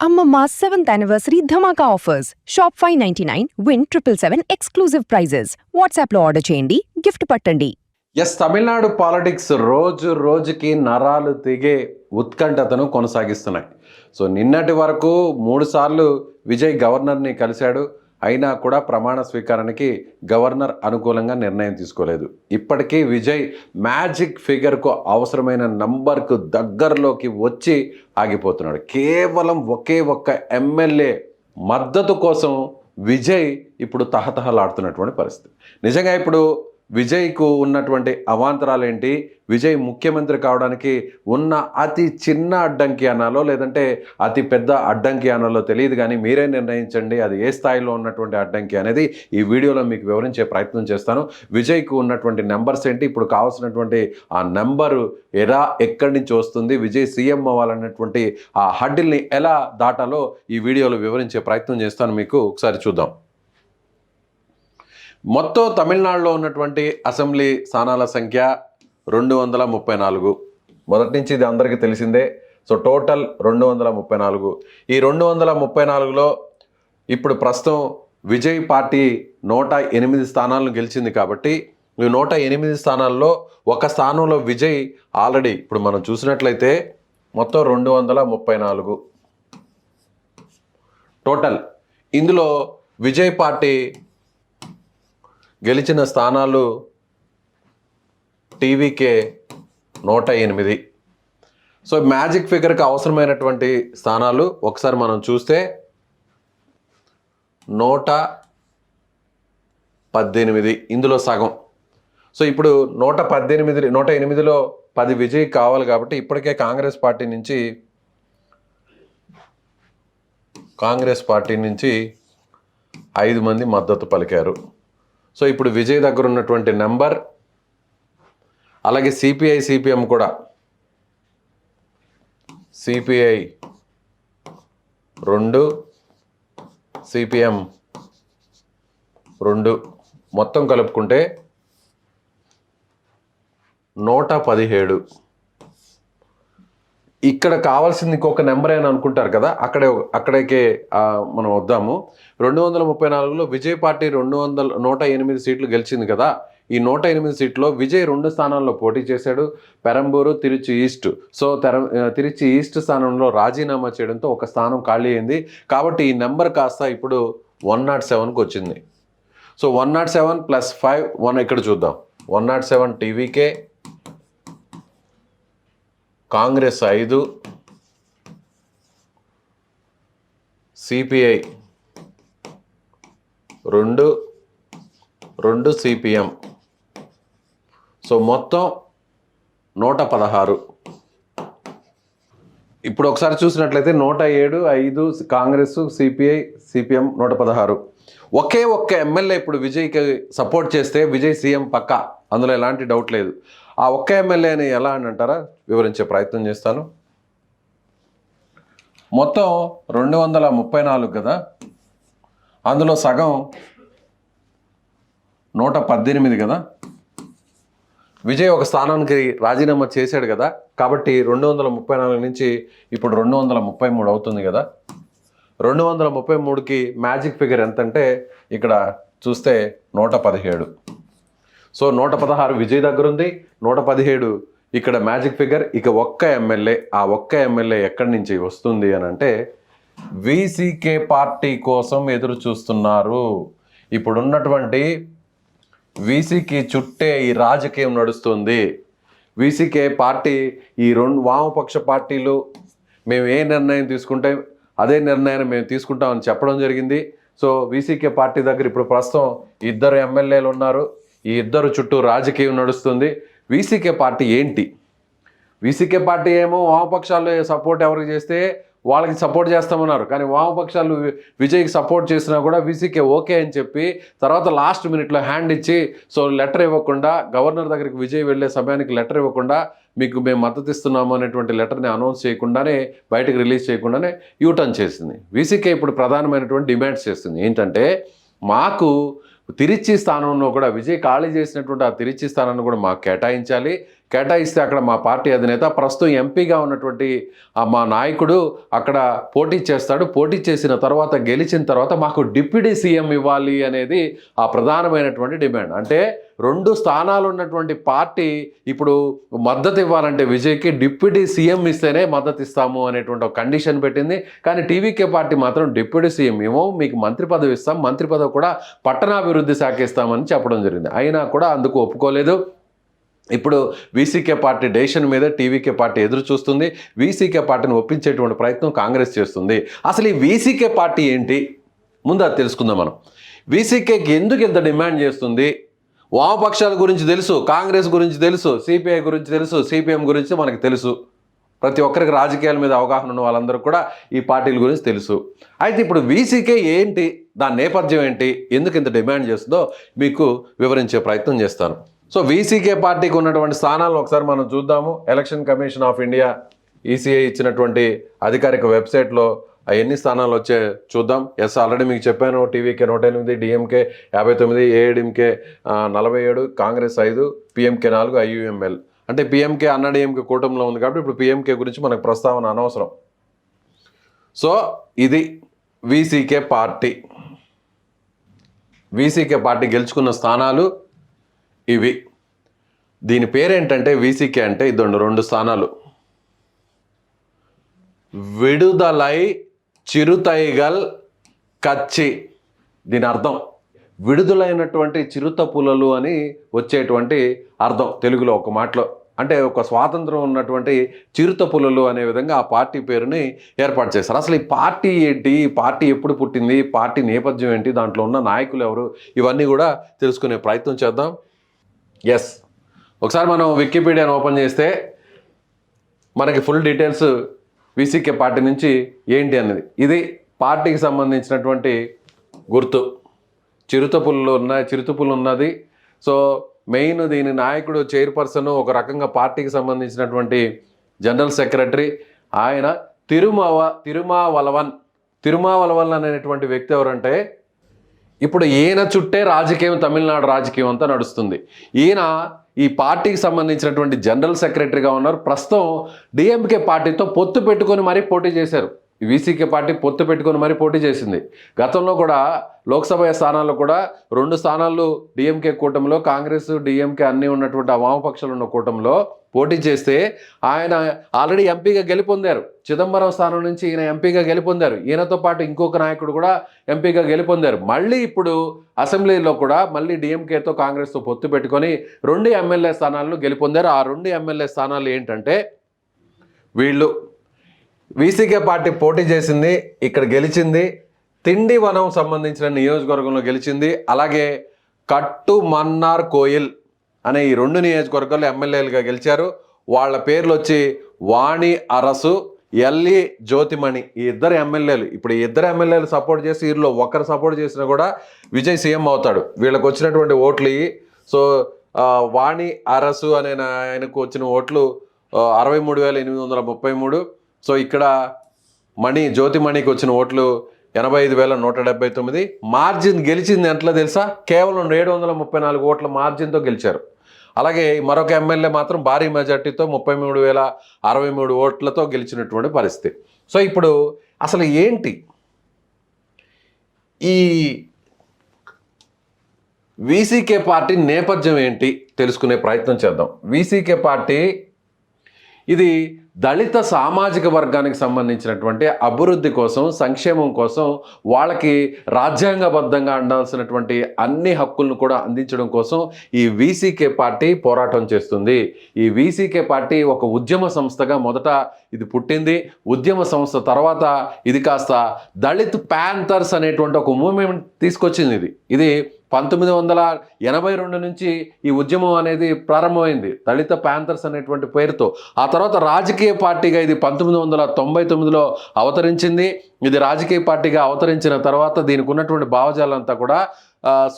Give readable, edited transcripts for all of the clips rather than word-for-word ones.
Amma 7th anniversary Dhamaka offers. Shop 599, win 777 exclusive prizes. WhatsApp లో order చేయండి, gift పట్టండి. Tamil Nadu politics రోజు రోజుకి నరాలు తెగే ఉత్కంఠతను కొనసాగిస్తున్నాయి. సో నిన్నటి వరకు 3 సార్లు విజయ్ గవర్నర్ని కలిశాడు. అయినా కూడా ప్రమాణ స్వీకారానికి గవర్నర్ అనుకూలంగా నిర్ణయం తీసుకోలేదు. ఇప్పటికీ విజయ్ మ్యాజిక్ ఫిగర్కు అవసరమైన నంబర్కు దగ్గరలోకి వచ్చి ఆగిపోతున్నాడు. కేవలం ఒకే ఒక్క ఎమ్మెల్యే మద్దతు కోసం విజయ్ ఇప్పుడు తహతహలాడుతున్నటువంటి పరిస్థితి. నిజంగా ఇప్పుడు విజయ్కు ఉన్నటువంటి అవాంతరాలు ఏంటి, విజయ్ ముఖ్యమంత్రి కావడానికి ఉన్న అతి చిన్న అడ్డంకి అనాలో లేదంటే అతి పెద్ద అడ్డంకి అనాలో తెలియదు, కానీ మీరే నిర్ణయించండి అది ఏ స్థాయిలో ఉన్నటువంటి అడ్డంకి అనేది ఈ వీడియోలో మీకు వివరించే ప్రయత్నం చేస్తాను. విజయ్కు ఉన్నటువంటి నెంబర్స్ ఏంటి, ఇప్పుడు కావాల్సినటువంటి ఆ నెంబరు ఎక్కడి నుంచి వస్తుంది, విజయ్ సీఎం అవ్వాలన్నటువంటి ఆ హడ్డిల్ని ఎలా దాటాలో ఈ వీడియోలో వివరించే ప్రయత్నం చేస్తాను. మీకు ఒకసారి చూద్దాం. మొత్తం తమిళనాడులో ఉన్నటువంటి అసెంబ్లీ స్థానాల సంఖ్య 234. మొదటి నుంచి ఇది అందరికీ తెలిసిందే. So total 234. ఈ 234లో ఇప్పుడు ప్రస్తుతం విజయ్ పార్టీ 108 స్థానాలను గెలిచింది. కాబట్టి ఈ 108 స్థానాల్లో ఒక స్థానంలో విజయ్ ఆల్రెడీ ఇప్పుడు మనం చూసినట్లయితే మొత్తం 234 టోటల్. ఇందులో విజయ్ పార్టీ గెలిచిన స్థానాలు టీవీకే 108. సో మ్యాజిక్ ఫిగర్కి అవసరమైనటువంటి స్థానాలు ఒకసారి మనం చూస్తే 118, ఇందులో సగం. సో ఇప్పుడు 108లో 10 విజయ్ కావాలి. కాబట్టి ఇప్పటికే కాంగ్రెస్ పార్టీ నుంచి 5 మంది మద్దతు పలికారు. సో ఇప్పుడు విజయ్ దగ్గర ఉన్నటువంటి నెంబర్, అలాగే సిపిఐ సిపిఎం కూడా, సిపిఐ 2, సిపిఎం 2 మొత్తం కలుపుకుంటే 117. ఇక్కడ కావాల్సింది ఇంకొక నెంబర్ అని అనుకుంటారు కదా, అక్కడికే మనం వద్దాము. 234లో విజయ్ పార్టీ 108 సీట్లు గెలిచింది కదా. ఈ 108 సీట్లో విజయ్ 2 స్థానాల్లో పోటీ చేశాడు, Perambur, Trichy east. So Trichy east స్థానంలో రాజీనామా చేయడంతో ఒక స్థానం ఖాళీ అయింది. కాబట్టి ఈ నెంబర్ కాస్త ఇప్పుడు 107కి వచ్చింది. సో 107 + 5 1 ఇక్కడ చూద్దాం. 107 TVK, Congress 5, CPI 2 CPM. So మొత్తం 116. ఇప్పుడు ఒకసారి చూసినట్లయితే 107, 5 కాంగ్రెస్, సిపిఐ, సిపిఎం 116. ఒకే ఒక్క ఎమ్మెల్యే ఇప్పుడు విజయ్కి సపోర్ట్ చేస్తే విజయ్ సీఎం పక్కా, అందులో ఎలాంటి డౌట్ లేదు. ఆ ఒక్క ఎమ్మెల్యేని ఎలా అని అంటారా, వివరించే ప్రయత్నం చేస్తాను. మొత్తం 234 కదా, అందులో సగం 118 కదా. విజయ్ ఒక స్థానానికి రాజీనామా చేశాడు కదా, కాబట్టి 234 నుంచి ఇప్పుడు 233 అవుతుంది కదా. 233కి మ్యాజిక్ ఫిగర్ ఎంత అంటే ఇక్కడ చూస్తే 117. సో 116 విజయ్ దగ్గర ఉంది, 117 ఇక్కడ మ్యాజిక్ ఫిగర్. ఇక ఒక్క ఎమ్మెల్యే, ఆ ఒక్క ఎమ్మెల్యే ఎక్కడి నుంచి వస్తుంది అని అంటే వీసీకే పార్టీ కోసం ఎదురు చూస్తున్నారు. ఇప్పుడున్నటువంటి వీసీకి చుట్టే ఈ రాజకీయం నడుస్తుంది. వీసీకే పార్టీ ఈ 2 వామపక్ష పార్టీలు మేము ఏ నిర్ణయం తీసుకుంటే అదే నిర్ణయాన్ని మేము తీసుకుంటామని చెప్పడం జరిగింది. సో వీసీకే పార్టీ దగ్గర ఇప్పుడు ప్రస్తుతం 2 ఎమ్మెల్యేలు ఉన్నారు. ఈ 2 చుట్టూ రాజకీయం నడుస్తుంది. వీసీకే పార్టీ ఏంటి, వీసీకే పార్టీ ఏమో వామపక్షాలు సపోర్ట్ ఎవరికి చేస్తే వాళ్ళకి సపోర్ట్ చేస్తామన్నారు, కానీ వామపక్షాలు విజయ్కి సపోర్ట్ చేసినా కూడా వీసీకే ఓకే అని చెప్పి తర్వాత లాస్ట్ మినిట్లో హ్యాండ్ ఇచ్చి, సో లెటర్ ఇవ్వకుండా, గవర్నర్ దగ్గరికి విజయ్ వెళ్ళే సమయానికి లెటర్ ఇవ్వకుండా మీకు మేము మద్దతు ఇస్తున్నాము అనేటువంటి లెటర్ని అనౌన్స్ చేయకుండానే, బయటకు రిలీజ్ చేయకుండానే యూటర్న్ చేసింది. వీసీకే ఇప్పుడు ప్రధానమైనటువంటి డిమాండ్స్ చేస్తుంది ఏంటంటే, మాకు తిరుచి స్థానంలో కూడా విజయ్ ఖాళీ చేసినటువంటి ఆ తిరుచి స్థానాన్ని కూడా మాకు కేటాయించాలి. కేటాయిస్తే అక్కడ మా పార్టీ అధినేత ప్రస్తుతం ఎంపీగా ఉన్నటువంటి మా నాయకుడు అక్కడ పోటీ చేస్తాడు, పోటీ చేసిన తర్వాత గెలిచిన తర్వాత మాకు డిప్యూటీ సీఎం ఇవ్వాలి అనేది ఆ ప్రధానమైనటువంటి డిమాండ్. అంటే 2 స్థానాలు ఉన్నటువంటి పార్టీ ఇప్పుడు మద్దతు ఇవ్వాలంటే విజయ్కి డిప్యూటీ సీఎం ఇస్తేనే మద్దతు ఇస్తాము అనేటువంటి ఒక కండిషన్ పెట్టింది. కానీ టీవీకే పార్టీ మాత్రం డిప్యూటీ సీఎం ఏమో మీకు మంత్రి పదవి ఇస్తాం, మంత్రి పదవి కూడా పట్టణాభివృద్ధి శాఖ ఇస్తామని చెప్పడం జరిగింది. అయినా కూడా అందుకు ఒప్పుకోలేదు. ఇప్పుడు వీసీకే పార్టీ డెసిషన్ మీద టీవీకే పార్టీ ఎదురు చూస్తుంది. వీసీకే పార్టీని ఒప్పించేటువంటి ప్రయత్నం కాంగ్రెస్ చేస్తుంది. అసలు ఈ వీసీకే పార్టీ ఏంటి ముందు అది తెలుసుకుందాం మనం. వీసీకేకి ఎందుకు ఇంత డిమాండ్ చేస్తుంది? వామపక్షాల గురించి తెలుసు, కాంగ్రెస్ గురించి తెలుసు, సిపిఐ గురించి తెలుసు, సిపిఎం గురించి మనకు తెలుసు. ప్రతి ఒక్కరికి రాజకీయాల మీద అవగాహన ఉన్న వాళ్ళందరూ కూడా ఈ పార్టీల గురించి తెలుసు. అయితే ఇప్పుడు వీసీకే ఏంటి, దాని నేపథ్యం ఏంటి, ఎందుకు ఇంత డిమాండ్ చేస్తుందో మీకు వివరించే ప్రయత్నం చేస్తాను. సో వీసీకే పార్టీకి ఉన్నటువంటి స్థానాలను ఒకసారి మనం చూద్దాము. Election commission of India ECI ఇచ్చినటువంటి అధికారిక వెబ్సైట్లో ఎన్ని స్థానాలు వచ్చే చూద్దాం. ఎస్, ఆల్రెడీ మీకు చెప్పాను. TVK 108, DMK 59, AIADMK 47, Congress 5, PMK 4, IUML. అంటే పిఎంకే అన్నాడీఎంకే కూటమిలో ఉంది కాబట్టి ఇప్పుడు పిఎంకే గురించి మనకు ప్రస్తావన అనవసరం. సో ఇది వీసీకే పార్టీ. వీసీకే పార్టీ గెలుచుకున్న స్థానాలు ఇవి. దీని పేరేంటంటే వీసీకే అంటే ఇదండి 2 స్థానాలు. విడుదలై చిరుతైగల్ కచ్చి. దీని అర్థం విడుదలైనటువంటి చిరుత పులలు అని వచ్చేటువంటి అర్థం తెలుగులో ఒక మాటలో. అంటే ఒక స్వాతంత్రం ఉన్నటువంటి చిరుత పులలు అనే విధంగా ఆ పార్టీ పేరుని ఏర్పాటు చేశారు. అసలు ఈ పార్టీ ఏంటి, ఈ పార్టీ ఎప్పుడు పుట్టింది, పార్టీ నేపథ్యం ఏంటి, దాంట్లో ఉన్న నాయకులు ఎవరు, ఇవన్నీ కూడా తెలుసుకునే ప్రయత్నం చేద్దాం. ఎస్, ఒకసారి మనం వికీపీడియాను ఓపెన్ చేస్తే మనకి ఫుల్ డీటెయిల్స్ వీసీకే పార్టీ నుంచి ఏంటి అన్నది. ఇది పార్టీకి సంబంధించినటువంటి గుర్తు. చిరుతపుల్లు ఉన్నది. సో మెయిన్ దీని నాయకుడు, చైర్పర్సన్, ఒక రకంగా పార్టీకి సంబంధించినటువంటి జనరల్ సెక్రటరీ ఆయన తిరుమావలవన్ అనేటువంటి వ్యక్తి ఎవరంటే ఇప్పుడు ఈయన చుట్టే రాజకీయం, తమిళనాడు రాజకీయం అంతా నడుస్తుంది. ఈయన ఈ పార్టీకి సంబంధించినటువంటి జనరల్ సెక్రటరీగా ఉన్నారు. ప్రస్తుతం డిఎంకే పార్టీతో పొత్తు పెట్టుకొని మరీ పోటీ చేశారు. వీసీకే పార్టీ పొత్తు పెట్టుకొని మరీ పోటీ చేసింది. గతంలో కూడా లోక్సభ స్థానాల్లో కూడా 2 స్థానాలు డిఎంకే కూటమిలో, కాంగ్రెస్ డిఎంకే అన్నీ ఉన్నటువంటి ఆ వామపక్షాలు ఉన్న కూటమిలో పోటీ చేస్తే ఆయన ఆల్రెడీ ఎంపీగా గెలుపొందారు. చిదంబరం స్థానం నుంచి ఈయన ఎంపీగా గెలుపొందారు. ఈయనతో పాటు ఇంకొక నాయకుడు కూడా ఎంపీగా గెలుపొందారు. మళ్ళీ ఇప్పుడు అసెంబ్లీలో కూడా మళ్ళీ డిఎంకేతో కాంగ్రెస్తో పొత్తు పెట్టుకొని 2 ఎమ్మెల్యే స్థానాలను గెలుపొందారు. ఆ 2 ఎమ్మెల్యే స్థానాలు ఏంటంటే వీళ్ళు వీసీకే పార్టీ పోటీ చేసింది, ఇక్కడ గెలిచింది. తిండివనం సంబంధించిన నియోజకవర్గంలో గెలిచింది. అలాగే కట్టుమన్నార్ కోయిల్ అనే ఈ 2 నియోజకవర్గాల్లో ఎమ్మెల్యేలుగా గెలిచారు. వాళ్ళ పేర్లు వచ్చి వాణి అరసు, ఎల్ఈ జ్యోతిమణి. ఈ 2 ఎమ్మెల్యేలు. ఇప్పుడు ఈ 2 ఎమ్మెల్యేలు సపోర్ట్ చేసి వీరిలో ఒకరు సపోర్ట్ చేసినా కూడా విజయ్ సీఎం అవుతాడు. వీళ్ళకి వచ్చినటువంటి ఓట్లు ఇవి. సో వాణి అరసు అనే ఆయనకు వచ్చిన ఓట్లు 63,833. సో ఇక్కడ జ్యోతిమణికి వచ్చిన ఓట్లు 85,179. మార్జిన్ గెలిచింది ఎంతలో తెలుసా? కేవలం 734 ఓట్ల మార్జిన్తో గెలిచారు. అలాగే మరొక ఎమ్మెల్యే మాత్రం భారీ మెజార్టీతో 33,063 ఓట్లతో గెలిచినటువంటి పరిస్థితి. సో ఇప్పుడు అసలు ఏంటి ఈ వీసీకే పార్టీ నేపథ్యం ఏంటి తెలుసుకునే ప్రయత్నం చేద్దాం. వీసీకే పార్టీ ఇది దళిత సామాజిక వర్గానికి సంబంధించినటువంటి అభివృద్ధి కోసం, సంక్షేమం కోసం, వాళ్ళకి రాజ్యాంగబద్ధంగా అందాల్సినటువంటి అన్ని హక్కులను కూడా అందించడం కోసం ఈ వీసీకే పార్టీ పోరాటం చేస్తుంది. ఈ వీసీకే పార్టీ ఒక ఉద్యమ సంస్థగా మొదట ఇది పుట్టింది. ఉద్యమ సంస్థ తర్వాత ఇది కాస్త దళిత్ ప్యాంథర్స్ అనేటువంటి ఒక మూవ్మెంట్ తీసుకొచ్చింది. ఇది 1982 నుంచి ఈ ఉద్యమం అనేది ప్రారంభమైంది దళిత ప్యాంథర్స్ అనేటువంటి పేరుతో. ఆ తర్వాత రాజకీయ పార్టీగా ఇది 1999లో అవతరించింది. ఇది రాజకీయ పార్టీగా అవతరించిన తర్వాత దీనికి ఉన్నటువంటి భావజాలంతా కూడా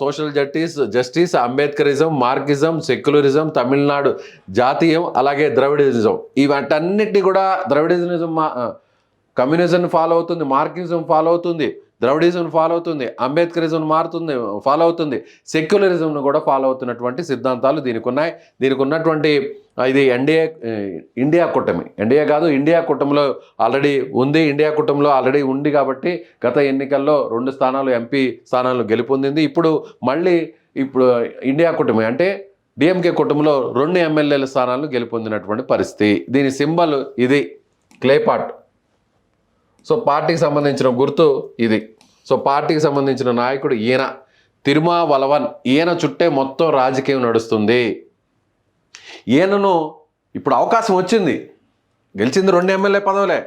social justice, Ambedkarism, Marxism, secularism, Tamil Nadu జాతీయం, అలాగే ద్రవిడిజం. ఇవన్నిటిని కూడా ద్రవిడిజం కమ్యూనిజం ఫాలో అవుతుంది, మార్కిజం ఫాలో అవుతుంది, ద్రవిడిజం ఫాలో అవుతుంది, అంబేద్కరిజం ఫాలో అవుతుంది, సెక్యులరిజంను కూడా ఫాలో అవుతున్నటువంటి సిద్ధాంతాలు దీనికి ఉన్నాయి. దీనికి ఉన్నటువంటి ఇది ఇండియా కూటమి, ఇండియా కూటమిలో ఆల్రెడీ ఉంది. ఇండియా కూటమిలో ఆల్రెడీ ఉంది కాబట్టి గత ఎన్నికల్లో 2 స్థానాలు ఎంపీ స్థానాలు గెలుపొందింది. ఇప్పుడు ఇండియా కూటమి అంటే డిఎంకే కూటమిలో 2 ఎమ్మెల్యేల స్థానాలను గెలుపొందినటువంటి పరిస్థితి. దీని సింబల్ ఇది క్లే పాట్. సో పార్టీకి సంబంధించిన గుర్తు ఇది. సో పార్టీకి సంబంధించిన నాయకుడు ఈయన తిరుమావలవన్. ఈయన చుట్టే మొత్తం రాజకీయం నడుస్తుంది. ఈయనను ఇప్పుడు అవకాశం వచ్చింది, గెలిచింది 2 ఎమ్మెల్యే పదవులే,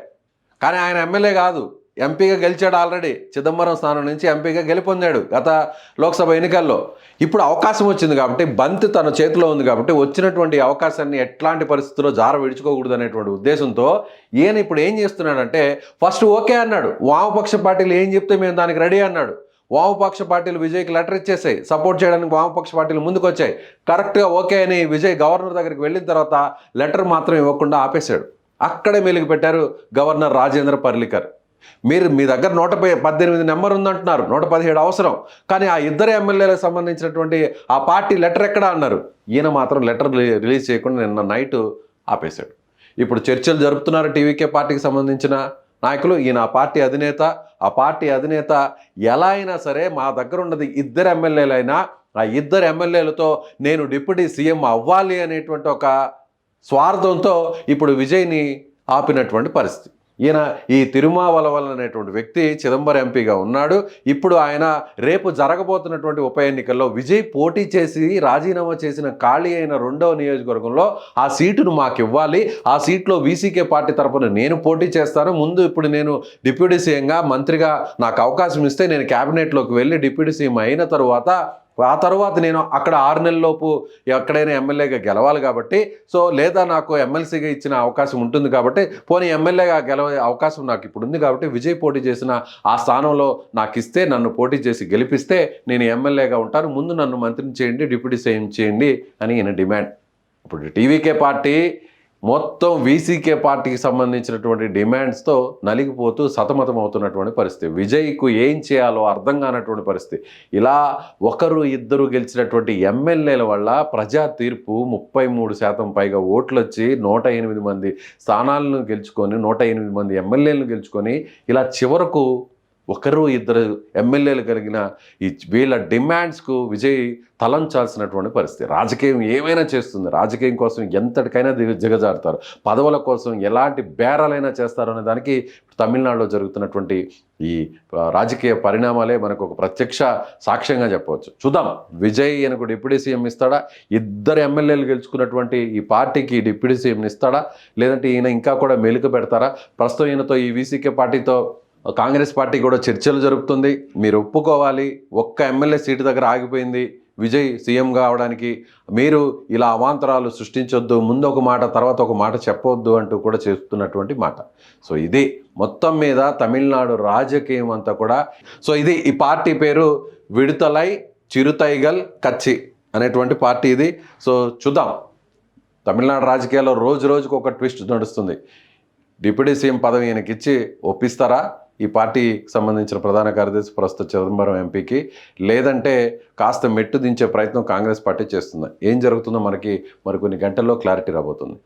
కానీ ఆయన ఎమ్మెల్యే కాదు, ఎంపీగా గెలిచాడు. ఆల్రెడీ చిదంబరం స్థానం నుంచి ఎంపీగా గెలుపొందాడు గత లోక్సభ ఎన్నికల్లో. ఇప్పుడు అవకాశం వచ్చింది కాబట్టి, బంతి తన చేతిలో ఉంది కాబట్టి వచ్చినటువంటి అవకాశాన్ని ఎట్లాంటి పరిస్థితుల్లో విడుచుకోకూడదు అనేటువంటి ఉద్దేశంతో ఈయన ఇప్పుడు ఏం చేస్తున్నాడంటే, ఫస్ట్ ఓకే అన్నాడు. వామపక్ష పార్టీలు ఏం చెప్తే మేము దానికి రెడీ అన్నాడు. వామపక్ష పార్టీలు విజయ్కి లెటర్ ఇచ్చేసాయి, సపోర్ట్ చేయడానికి వామపక్ష పార్టీలు ముందుకు వచ్చాయి. కరెక్ట్గా ఓకే అని విజయ్ గవర్నర్ దగ్గరికి వెళ్ళిన తర్వాత లెటర్ మాత్రం ఇవ్వకుండా ఆపేశాడు. అక్కడే మెలుగు పెట్టారు గవర్నర్ రాజేంద్ర పర్లికర్. మీ దగ్గర 118 నెంబర్ ఉందంటున్నారు, 117 అవసరం, కానీ ఆ 2 ఎమ్మెల్యేలకు సంబంధించినటువంటి ఆ పార్టీ లెటర్ ఎక్కడా అన్నారు. ఈయన మాత్రం లెటర్ రిలీజ్ చేయకుండా నిన్న నైట్ ఆపేశాడు. ఇప్పుడు చర్చలు జరుపుతున్నారు టీవీకే పార్టీకి సంబంధించిన నాయకులు. ఈయన ఆ పార్టీ అధినేత ఎలా అయినా సరే మా దగ్గర ఉన్నది 2 ఎమ్మెల్యేలైనా ఆ 2 ఎమ్మెల్యేలతో నేను డిప్యూటీ సీఎం అవ్వాలి అనేటువంటి ఒక స్వార్థంతో ఇప్పుడు విజయ్ని ఆపినటువంటి పరిస్థితి. ఈయన ఈ తిరుమావలవన్ అనేటువంటి వ్యక్తి చిదంబరం ఎంపీగా ఉన్నాడు. ఇప్పుడు ఆయన రేపు జరగబోతున్నటువంటి ఉప ఎన్నికల్లో విజయ్ పోటీ చేసి రాజీనామా చేసిన ఖాళీ అయిన 2వ నియోజకవర్గంలో ఆ సీటును మాకు ఇవ్వాలి, ఆ సీట్లో వీసీకే పార్టీ తరపున నేను పోటీ చేస్తాను, ముందు ఇప్పుడు నేను డిప్యూటీ సీఎంగా మంత్రిగా నాకు అవకాశం ఇస్తే నేను క్యాబినెట్లోకి వెళ్ళి డిప్యూటీ సీఎం అయిన తర్వాత నేను అక్కడ 6 నెలల్లోపు ఎక్కడైనా ఎమ్మెల్యేగా గెలవాలి కాబట్టి, సో లేదా నాకు ఎమ్మెల్సీగా ఇచ్చిన అవకాశం ఉంటుంది కాబట్టి, పోనీ ఎమ్మెల్యేగా గెలవే అవకాశం నాకు ఇప్పుడు ఉంది కాబట్టి విజయ్ పోటీ చేసిన ఆ స్థానంలో నాకు ఇస్తే, నన్ను పోటీ చేసి గెలిపిస్తే నేను ఎమ్మెల్యేగా ఉంటాను, ముందు నన్ను మంత్రిని చేయండి, డిప్యూటీ సీఎం చేయండి అని ఈయన డిమాండ్. ఇప్పుడు టీవీకే పార్టీ మొత్తం వీసీకే పార్టీకి సంబంధించినటువంటి డిమాండ్స్తో నలిగిపోతూ సతమతం అవుతున్నటువంటి పరిస్థితి. విజయ్కు ఏం చేయాలో అర్థం కానటువంటి పరిస్థితి. ఇలా 1-2 గెలిచినటువంటి ఎమ్మెల్యేల వల్ల ప్రజా తీర్పు 33% పైగా ఓట్లు వచ్చి 108 మంది స్థానాలను గెలుచుకొని 108 మంది ఎమ్మెల్యేలను గెలుచుకొని ఇలా చివరకు 1-2 ఎమ్మెల్యేలు కలిగిన ఈ వీళ్ళ డిమాండ్స్కు విజయ్ తలంచాల్సినటువంటి పరిస్థితి. రాజకీయం ఏమైనా చేస్తుంది, రాజకీయం కోసం ఎంతటికైనా దిగజారుతారు, పదవుల కోసం ఎలాంటి బేరాలైనా చేస్తారు అనే దానికి తమిళనాడులో జరుగుతున్నటువంటి ఈ రాజకీయ పరిణామాలే మనకు ఒక ప్రత్యక్ష సాక్ష్యంగా చెప్పవచ్చు. చూద్దాం, విజయ్ ఈయనకు డిప్యూటీ సీఎం ఇస్తాడా, 2 ఎమ్మెల్యేలు గెలుచుకున్నటువంటి ఈ పార్టీకి డిప్యూటీ సీఎం ఇస్తాడా, లేదంటే ఈయన ఇంకా కూడా మెలుకు పెడతారా? ప్రస్తుతం ఈయనతో ఈ వీసీకే పార్టీతో కాంగ్రెస్ పార్టీ కూడా చర్చలు జరుపుతుంది. మీరు ఒప్పుకోవాలి, 1 ఎమ్మెల్యే సీటు దగ్గర ఆగిపోయింది విజయ్ సీఎం కావడానికి, మీరు ఇలా అవాంతరాలు సృష్టించొద్దు, ముందు ఒక మాట తర్వాత ఒక మాట చెప్పవద్దు అంటూ కూడా చేస్తున్నటువంటి మాట. సో ఇది మొత్తం మీద తమిళనాడు రాజకీయం అంతా కూడా. సో ఇది ఈ పార్టీ పేరు విడుదలై చిరుతైగల్ కచ్చి అనేటువంటి పార్టీ ఇది. సో చూద్దాం, తమిళనాడు రాజకీయాల్లో రోజుకు ఒక ట్విస్ట్ నడుస్తుంది. డిప్యూటీ సీఎం పదవి ఈయనకి ఇచ్చి ఒప్పిస్తారా ఈ పార్టీకి సంబంధించిన ప్రధాన కార్యదర్శి ప్రస్తుత చిదంబరం ఎంపీకి, లేదంటే కాస్త మెట్టు దించే ప్రయత్నం కాంగ్రెస్ పార్టీ చేస్తుంది? ఏం జరుగుతుందో మనకి మరికొన్ని గంటల్లో క్లారిటీ రాబోతుంది.